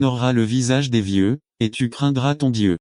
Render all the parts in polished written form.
honoreras le visage des vieux, et tu craindras ton Dieu.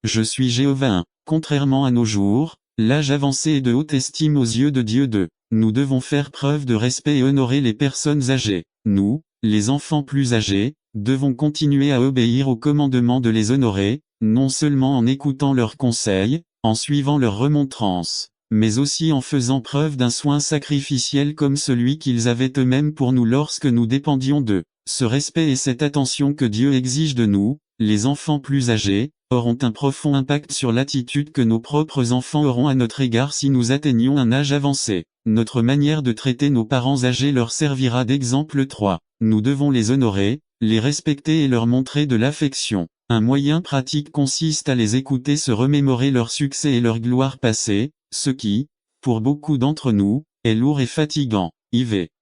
Je suis Jéhovah. Contrairement à nos jours, l'âge avancé est de haute estime aux yeux de Dieu. Nous devons faire preuve de respect et honorer les personnes âgées. Nous, les enfants plus âgés, devons continuer à obéir au commandement de les honorer, non seulement en écoutant leurs conseils, en suivant leurs remontrances, mais aussi en faisant preuve d'un soin sacrificiel comme celui qu'ils avaient eux-mêmes pour nous lorsque nous dépendions d'eux. Ce respect et cette attention que Dieu exige de nous, les enfants plus âgés, auront un profond impact sur l'attitude que nos propres enfants auront à notre égard si nous atteignons un âge avancé. Notre manière de traiter nos parents âgés leur servira d'exemple. Nous devons les honorer, les respecter et leur montrer de l'affection. Un moyen pratique consiste à les écouter se remémorer leur succès et leur gloire passée, ce qui, pour beaucoup d'entre nous, est lourd et fatigant.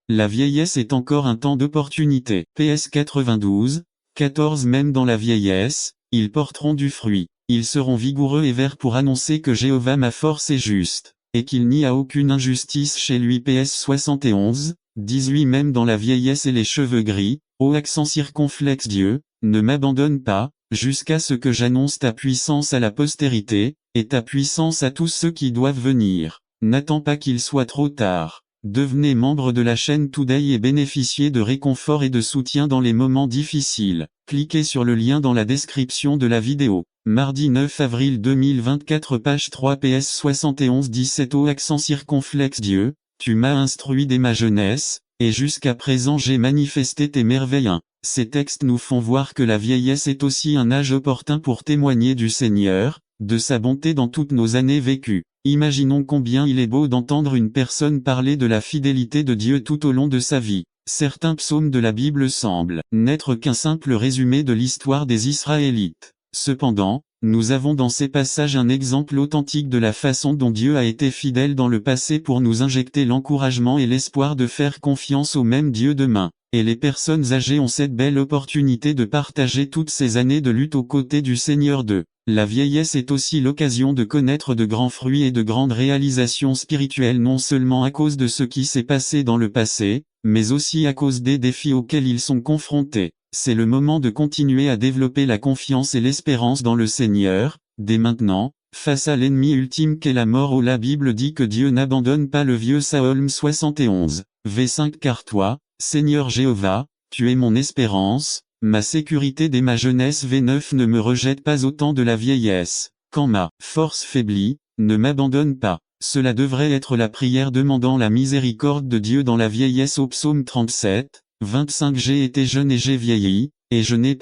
La vieillesse est encore un temps d'opportunité. PS 92, 14 Même dans la vieillesse, ils porteront du fruit. Ils seront vigoureux et verts pour annoncer que Jéhovah ma force est juste, et qu'il n'y a aucune injustice chez lui. PS 71, 18 Même dans la vieillesse et les cheveux gris, ô accent circonflexe Dieu, ne m'abandonne pas, jusqu'à ce que j'annonce ta puissance à la postérité, et ta puissance à tous ceux qui doivent venir. N'attends pas qu'il soit trop tard. Devenez membre de la chaîne Today et bénéficiez de réconfort et de soutien dans les moments difficiles. Cliquez sur le lien dans la description de la vidéo. Mardi 9 avril 2024 page 3 PS 71 17 Ô accent circonflexe Dieu, tu m'as instruit dès ma jeunesse, et jusqu'à présent j'ai manifesté tes merveilles. Ces textes nous font voir que la vieillesse est aussi un âge opportun pour témoigner du Seigneur, de sa bonté dans toutes nos années vécues. Imaginons combien il est beau d'entendre une personne parler de la fidélité de Dieu tout au long de sa vie. Certains psaumes de la Bible semblent n'être qu'un simple résumé de l'histoire des Israélites. Cependant, nous avons dans ces passages un exemple authentique de la façon dont Dieu a été fidèle dans le passé pour nous injecter l'encouragement et l'espoir de faire confiance au même Dieu demain. Et les personnes âgées ont cette belle opportunité de partager toutes ces années de lutte aux côtés du Seigneur. La vieillesse est aussi l'occasion de connaître de grands fruits et de grandes réalisations spirituelles non seulement à cause de ce qui s'est passé dans le passé, mais aussi à cause des défis auxquels ils sont confrontés. C'est le moment de continuer à développer la confiance et l'espérance dans le Seigneur, dès maintenant, face à l'ennemi ultime qu'est la mort. La Bible dit que Dieu n'abandonne pas le vieux Psaume 71. V5 Car toi, Seigneur Jéhovah, tu es mon espérance, ma sécurité dès ma jeunesse. V9 Ne me rejette pas au temps de la vieillesse. Quand ma force faiblit, ne m'abandonne pas. Cela devrait être la prière demandant la miséricorde de Dieu dans la vieillesse au psaume 37, 25 J'ai été jeune et j'ai vieilli, et je n'ai pas